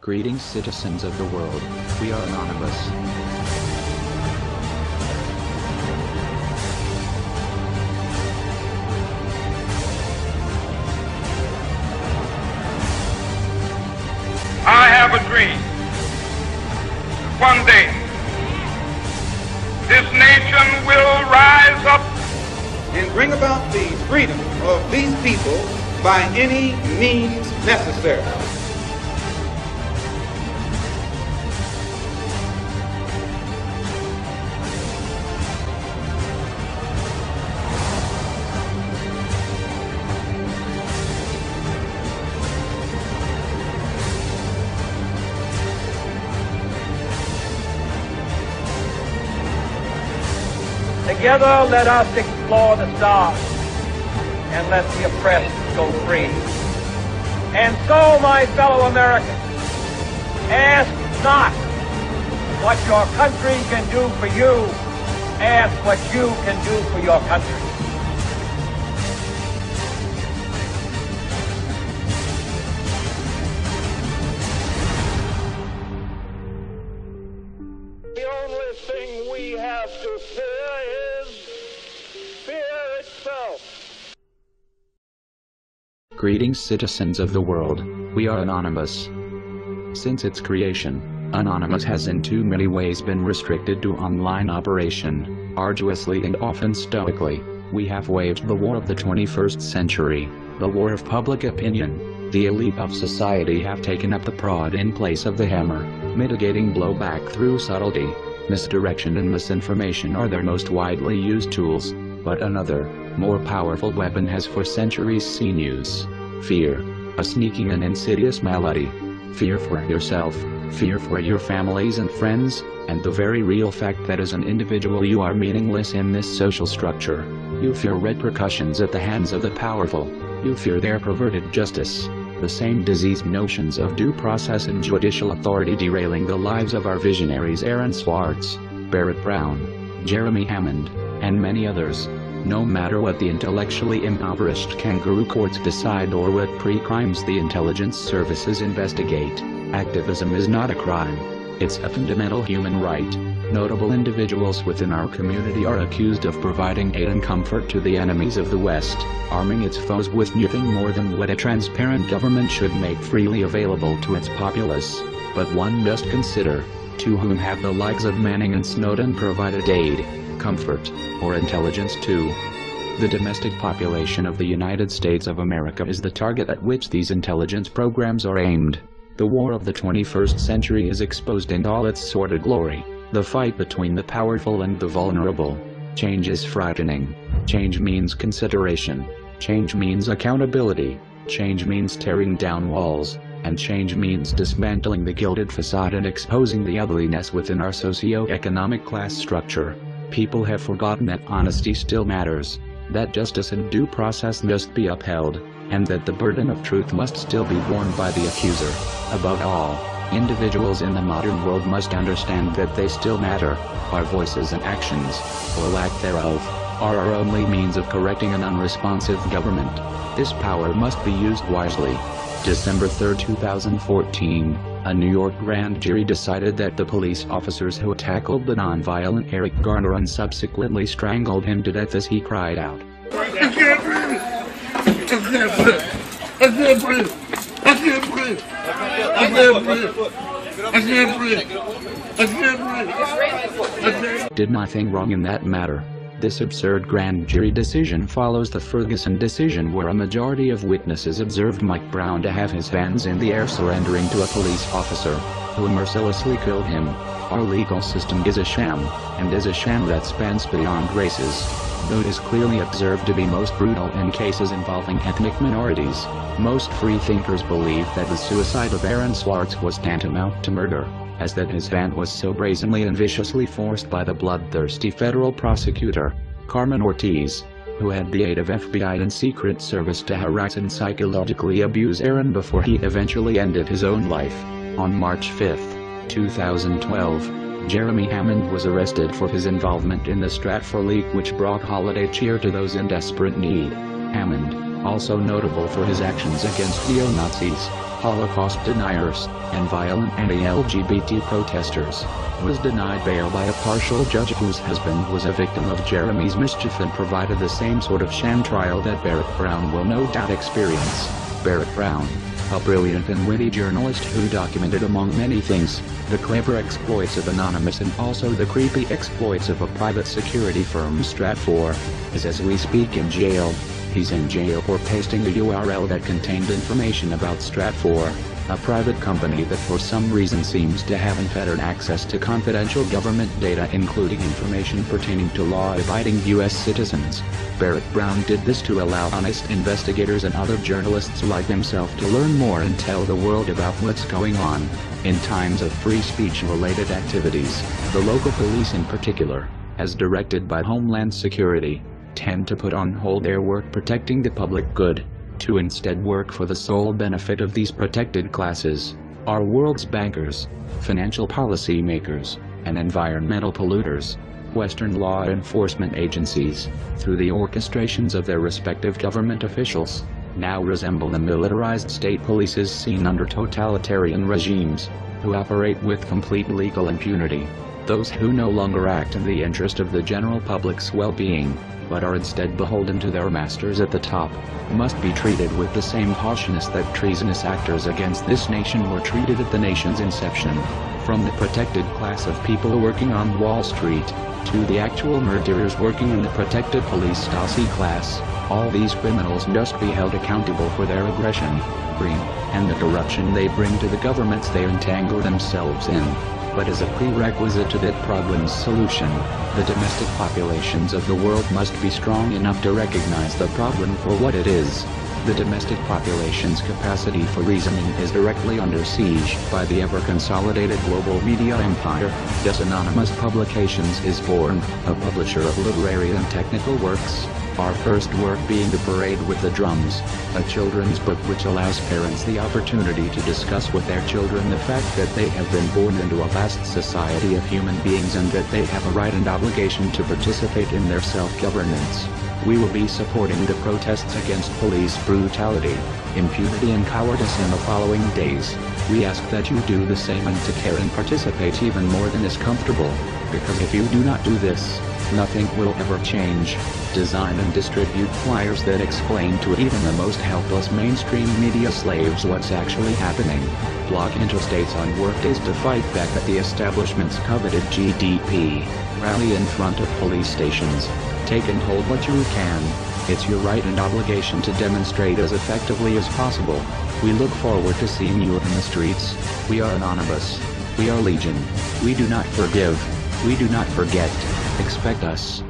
Greetings, citizens of the world. We are anonymous. I have a dream. One day, this nation will rise up and bring about the freedom of these people by any means necessary. Together let us explore the stars and let the oppressed go free. And so, my fellow Americans, ask not what your country can do for you, ask what you can do for your country. The only thing we have to fear is fear itself. Greetings, citizens of the world. We are anonymous. Since its creation, Anonymous has in too many ways been restricted to online operation. Arduously and often stoically, we have waged the war of the 21st century, the war of public opinion. The elite of society have taken up the prod in place of the hammer, mitigating blowback through subtlety. Misdirection and misinformation are their most widely used tools, but another, more powerful weapon has for centuries seen use: fear, a sneaking and insidious malady. Fear for yourself, fear for your families and friends, and the very real fact that as an individual you are meaningless in this social structure. You fear repercussions at the hands of the powerful. You fear their perverted justice. The same diseased notions of due process and judicial authority derailing the lives of our visionaries Aaron Swartz, Barrett Brown, Jeremy Hammond, and many others. No matter what the intellectually impoverished kangaroo courts decide or what pre-crimes the intelligence services investigate, activism is not a crime. It's a fundamental human right. Notable individuals within our community are accused of providing aid and comfort to the enemies of the West, arming its foes with nothing more than what a transparent government should make freely available to its populace. But one must consider, to whom have the likes of Manning and Snowden provided aid, comfort, or intelligence too? The domestic population of the United States of America is the target at which these intelligence programs are aimed. The war of the 21st century is exposed in all its sordid glory. The fight between the powerful and the vulnerable. Change is frightening. Change means consideration. Change means accountability. Change means tearing down walls. And change means dismantling the gilded facade and exposing the ugliness within our socio-economic class structure. People have forgotten that honesty still matters, that justice and due process must be upheld, and that the burden of truth must still be borne by the accuser. Above all, individuals in the modern world must understand that they still matter. Our voices and actions, or lack thereof, are our only means of correcting an unresponsive government. This power must be used wisely. December 3, 2014, a New York grand jury decided that the police officers who tackled the nonviolent Eric Garner and subsequently strangled him to death as he cried out, I can't breathe! I can't breathe! I can't breathe! I can't breathe! I can't breathe! I can't breathe! I can't breathe! did nothing wrong in that matter. This absurd grand jury decision follows the Ferguson decision, where a majority of witnesses observed Mike Brown to have his hands in the air surrendering to a police officer, who mercilessly killed him. Our legal system is a sham, and is a sham that spans beyond races. Though it is clearly observed to be most brutal in cases involving ethnic minorities, most freethinkers believe that the suicide of Aaron Swartz was tantamount to murder, as that his hand was so brazenly and viciously forced by the bloodthirsty federal prosecutor, Carmen Ortiz, who had the aid of FBI and Secret Service to harass and psychologically abuse Aaron before he eventually ended his own life. On March 5, 2012, Jeremy Hammond was arrested for his involvement in the Stratfor leak, which brought holiday cheer to those in desperate need. Hammond, Also notable for his actions against neo-Nazis, Holocaust deniers, and violent anti-LGBT protesters, was denied bail by a partial judge whose husband was a victim of Jeremy's mischief and provided the same sort of sham trial that Barrett Brown will no doubt experience. Barrett Brown, a brilliant and witty journalist who documented among many things, the clever exploits of Anonymous and also the creepy exploits of a private security firm Stratfor, is as we speak in jail. He's in jail for pasting a URL that contained information about Stratfor, a private company that for some reason seems to have unfettered access to confidential government data including information pertaining to law-abiding U.S. citizens. Barrett Brown did this to allow honest investigators and other journalists like himself to learn more and tell the world about what's going on. In times of free speech-related activities, the local police in particular, as directed by Homeland Security, tend to put on hold their work protecting the public good, to instead work for the sole benefit of these protected classes, our world's bankers, financial policy makers, and environmental polluters. Western law enforcement agencies, through the orchestrations of their respective government officials, now resemble the militarized state polices seen under totalitarian regimes, who operate with complete legal impunity. Those who no longer act in the interest of the general public's well-being, but are instead beholden to their masters at the top, must be treated with the same harshness that treasonous actors against this nation were treated at the nation's inception. From the protected class of people working on Wall Street, to the actual murderers working in the protected police Stasi class, all these criminals must be held accountable for their aggression, greed, and the corruption they bring to the governments they entangle themselves in. But as a prerequisite to that problem's solution, the domestic populations of the world must be strong enough to recognize the problem for what it is. The domestic population's capacity for reasoning is directly under siege by the ever-consolidated global media empire. Thus Anonymous Publications is born, a publisher of literary and technical works, our first work being The Parade with the Drums, a children's book which allows parents the opportunity to discuss with their children the fact that they have been born into a vast society of human beings and that they have a right and obligation to participate in their self-governance. We will be supporting the protests against police brutality, impunity and cowardice in the following days. We ask that you do the same and to care and participate even more than is comfortable, because if you do not do this, nothing will ever change. Design and distribute flyers that explain to even the most helpless mainstream media slaves what's actually happening. Block interstates on workdays to fight back at the establishment's coveted GDP. Rally in front of police stations. Take and hold what you can. It's your right and obligation to demonstrate as effectively as possible. We look forward to seeing you in the streets. We are Anonymous. We are Legion. We do not forgive. We do not forget. Expect us.